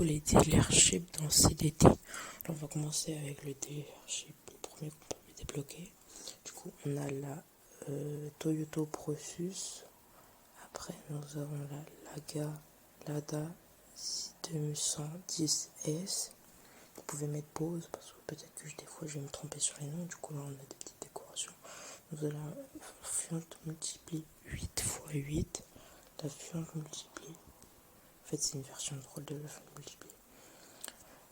tous les dealerships dans CDT. Alors on va commencer avec le dealership, le premier qu'on peut débloquer. Du coup, on a la Toyota Procus. Après, nous avons la Lada 2110S. Vous pouvez mettre pause parce que peut-être que des fois je vais me tromper sur les noms. Du coup, là, on a des petites décorations. Nous avons la Fiat Multipli 8x8. La Fiat Multipli. En fait, c'est une version drôle de la Fiat Multipli.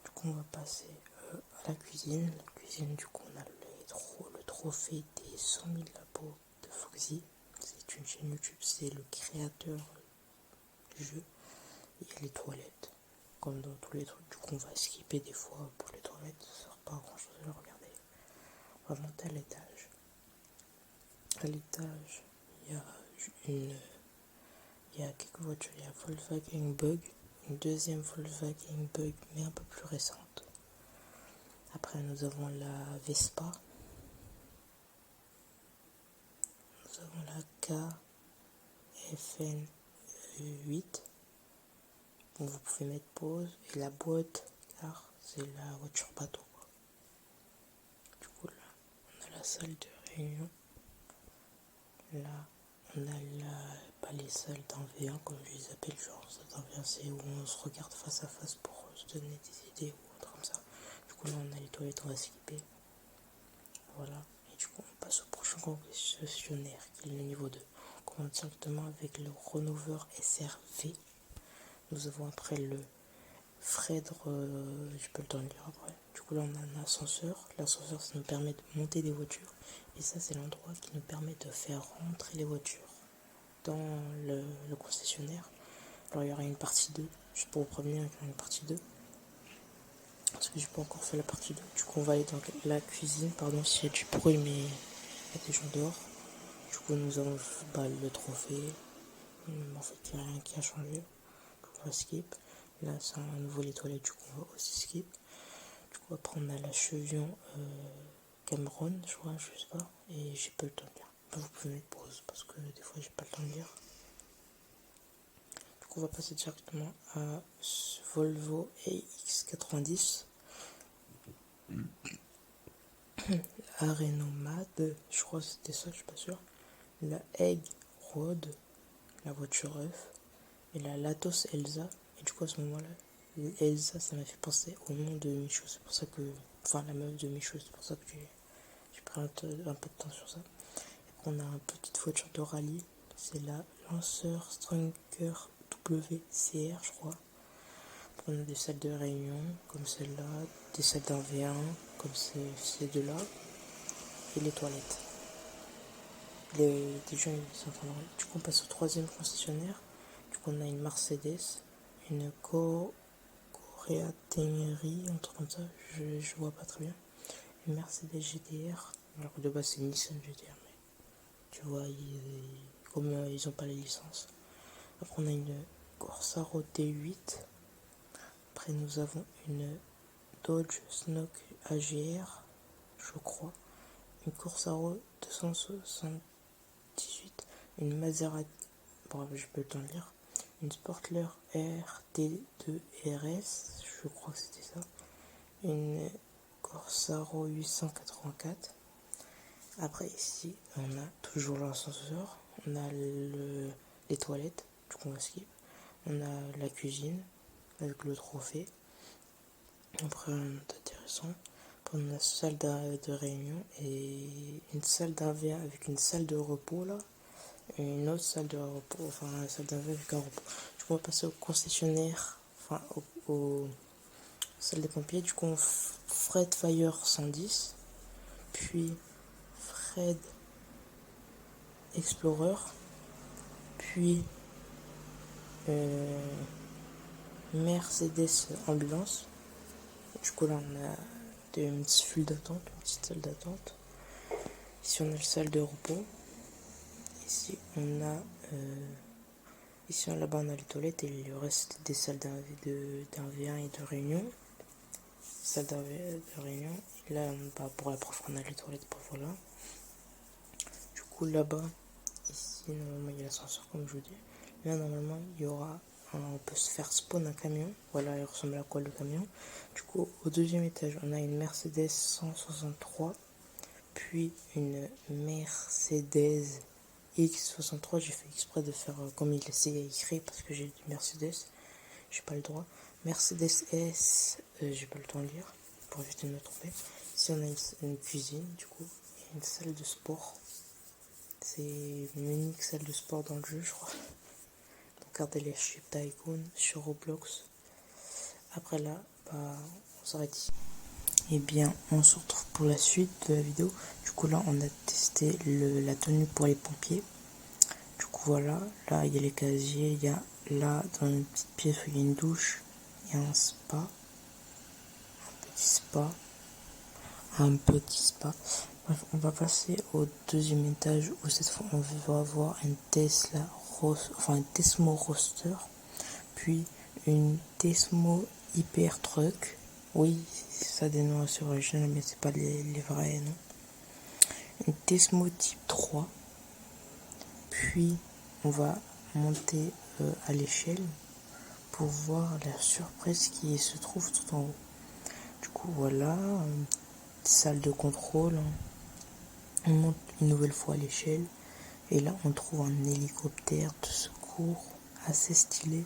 Du coup, on va passer à la cuisine. La cuisine, du coup, on a le trophée des 100 000 labos de Foxy. C'est une chaîne YouTube, c'est le créateur du jeu. Il y a les toilettes, comme dans tous les trucs. Du coup, on va skipper des fois pour les toilettes, ça sert pas à grand chose à le regarder. On va monter à l'étage. À l'étage, il y a quelques voitures. Il y a Volkswagen Bug, une deuxième Volkswagen Bug, mais un peu plus récente. Après, nous avons la Vespa. Nous avons la KFN8. Bon, vous pouvez mettre pause. Et la boîte, car c'est la voiture bateau. Du coup, là, on a la salle de réunion. Là, on a pas les salles d'un V1, comme je les appelle. Genre, ça d'un V1, c'est où on se regarde face à face pour se donner des idées ou autre comme ça. Du coup, là, on a les toilettes, on va skipper. Voilà. Et du coup, on passe au prochain concessionnaire, qui est le niveau 2. On commence directement avec le Ronover SRV. Nous avons après le Fred, je peux le temps de lire après. Du coup, là, on a un ascenseur. L'ascenseur, ça nous permet de monter des voitures. Et ça, c'est l'endroit qui nous permet de faire rentrer les voitures dans le concessionnaire. Alors, il y aura une partie 2. Juste pour vous prévenir, il y aura une partie 2. Parce que j'ai pas encore fait la partie 2. Du coup, on va aller dans la cuisine. Pardon s'il y a du bruit, mais il y a des gens dehors. Du coup, nous avons le trophée. En fait, il n'y a rien qui a changé. Du coup, on va skip. Là, c'est à nouveau les toilettes. Du coup, on va aussi skip. Du coup, après, on a la Chevion Cameron, je crois, je sais pas. Et j'ai pas le temps de lire. Enfin, vous pouvez mettre pause parce que des fois, j'ai pas le temps de lire. Du coup, on va passer directement à Volvo AX90. La Renault Mad, je crois que c'était ça, je suis pas sûr. La Egg Road, la voiture œuf. Et la Latos Elsa. Et du coup, à ce moment-là, Elsa, ça m'a fait penser au nom de Michaud. C'est pour ça que. Enfin, la meuf de Michaud, c'est pour ça que j'ai pris un peu de temps sur ça. Et après, on a une petite voiture de rallye. C'est la Lancer Striker WCR, je crois. Après, on a des salles de réunion, comme celle-là. Des salles d'un V1, comme ces deux-là. Et les toilettes. Des gens, ils sont en train de... Du coup, on passe au troisième concessionnaire. Du coup, on a une Mercedes, une Korea Teneri, un truc comme ça, je vois pas très bien. Une Mercedes GTR, alors que de base c'est une Nissan GTR, mais tu vois, comme ils ont pas les licences. Après, on a une Corsaro T8. Après, nous avons une Dodge Snock AGR, je crois. Une Corsaro 278. Une Maserati, bref, je peux le temps de lire. Une Sportler RT2 RS, je crois que c'était ça. Une Corsaro 884. Après, ici, on a toujours l'ascenseur. On a les toilettes, du coup on va skip. On a la cuisine avec le trophée. Après, on a intéressant. Après, on a la salle de réunion et une salle d'AV avec une salle de repos là. Et une autre salle de repos, enfin une salle d'AV avec un repos. Du coup, on va passer au concessionnaire, enfin au salle des pompiers. Du coup, Fred Fire 110, puis Fred Explorer, puis Mercedes Ambulance. Du coup, là, on a une petite file d'attente, une petite salle d'attente. Ici, on a la salle de repos. Ici, on a ici, là-bas, on a les toilettes et le reste des salles d'un V1 et de réunion. Salle de réunion. Et là, pour la prof, on a les toilettes, pour voilà. Du coup, là-bas, ici, normalement, il y a l'ascenseur, comme je vous dis. Là, normalement, il y aura on peut se faire spawn un camion. Voilà, il ressemble à quoi le camion? Du coup, au deuxième étage, on a une Mercedes 163, puis une Mercedes X63. J'ai fait exprès de faire comme il essayait écrit parce que j'ai dit Mercedes, j'ai pas le droit. Mercedes S, j'ai pas le temps de lire pour éviter de me tromper. Ici, on a une cuisine, du coup, et une salle de sport. C'est une unique salle de sport dans le jeu, je crois. Regardez les Ship Tycoon sur Roblox. Après là, on s'arrête ici. Et bien, on se retrouve pour la suite de la vidéo. Du coup, là, on a testé la tenue pour les pompiers. Du coup, voilà. Là, il y a les casiers. Il y a là, dans une petite pièce où il y a une douche. Il y a un spa. Un petit spa. Bref, on va passer au deuxième étage où cette fois, on va avoir une un Tesmo Roadster. Puis une Tesmo Hypertruck. Oui, ça a des noms assez originaux, mais c'est pas les vrais noms. Une Tesmo Type 3. Puis on va monter à l'échelle pour voir la surprise qui se trouve tout en haut. Du coup, voilà, une salle de contrôle. On monte une nouvelle fois à l'échelle. Et là, on trouve un hélicoptère de secours assez stylé.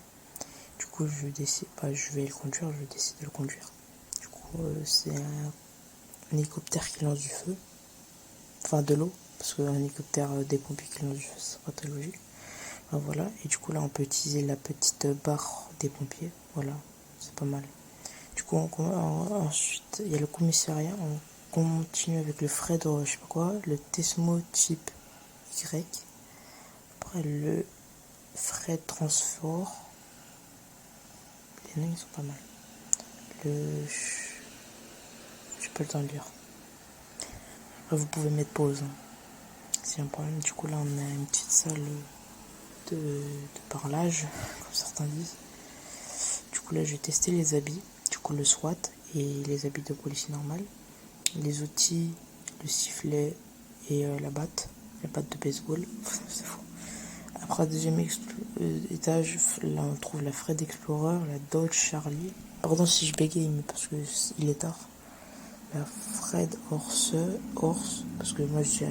Du coup, je vais le conduire, je vais décider de le conduire. Du coup, c'est un hélicoptère qui lance du feu. Enfin, de l'eau. Parce qu'un hélicoptère des pompiers qui lance du feu, c'est pas très logique. Ben voilà. Et du coup, là, on peut utiliser la petite barre des pompiers. Voilà. C'est pas mal. Du coup, ensuite, il y a le commissariat. On continue avec le Fred, je sais pas quoi. Le Tesmo Type Y. Après, le Fred Transport. Les noms, ils sont pas mal. J'ai pas le temps de lire. Après, vous pouvez mettre pause. Hein. C'est un problème. Du coup, là, on a une petite salle de parlage, comme certains disent. Du coup, là, j'ai testé les habits. Du coup, le SWAT et les habits de policier normal. Les outils, le sifflet et la batte de baseball. C'est fou. Après, deuxième étage, là, on trouve la Fred Explorer, la Dodge Charlie. Pardon si je bégaye, mais parce que il est tard. La Fred Horse, parce que moi, je suis